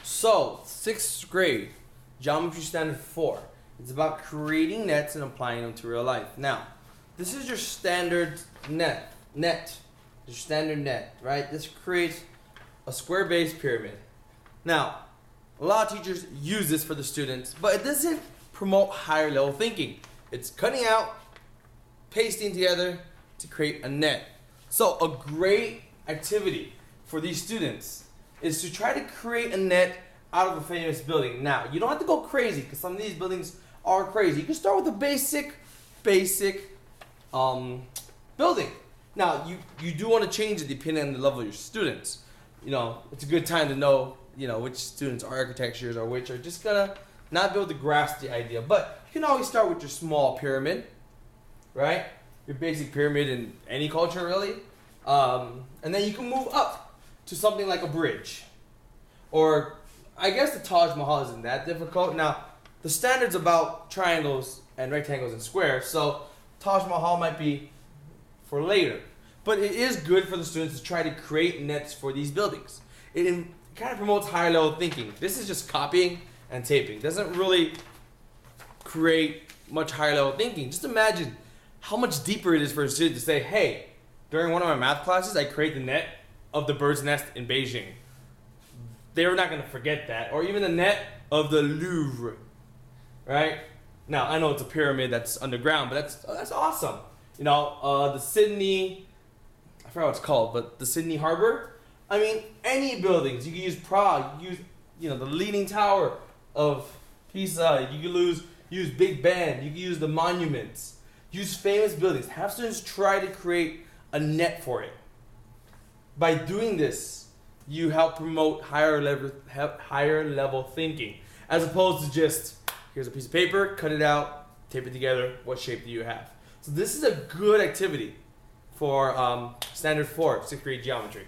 So, sixth grade, Geometry Standard 4. It's about creating nets and applying them to real life. Now, this is your standard net. Your standard net, right? This creates a square-based pyramid. Now, a lot of teachers use this for the students, but it doesn't promote higher level thinking. It's cutting out, pasting together to create a net. So, a great activity for these students is to try to create a net out of a famous building. Now, you don't have to go crazy because some of these buildings are crazy. You can start with a basic building. Now, you do want to change it depending on the level of your students. You know, it's a good time to know, which students are architectures or which are just gonna not be able to grasp the idea. But you can always start with your small pyramid, right? Your basic pyramid in any culture, really. And then you can move up to something like a bridge. Or, I guess the Taj Mahal isn't that difficult. Now, the standard's about triangles and rectangles and squares, so Taj Mahal might be for later. But it is good for the students to try to create nets for these buildings. It kind of promotes higher level thinking. This is just copying and taping. It doesn't really create much higher level thinking. Just imagine how much deeper it is for a student to say, hey, during one of my math classes, I created the net of the bird's nest in Beijing. They're not going to forget that. Or even the net of the Louvre, right? Now, I know it's a pyramid that's underground, but that's awesome. The Sydney, I forgot what it's called, but the Sydney Harbor. I mean, any buildings. You can use Prague, use the Leaning Tower of Pisa. You can use Big Ben. You can use the monuments. Use famous buildings. Have students try to create a net for it. By doing this, you help promote higher level thinking, as opposed to just, here's a piece of paper, cut it out, tape it together, what shape do you have? So this is a good activity for Standard 4, 6th grade geometry.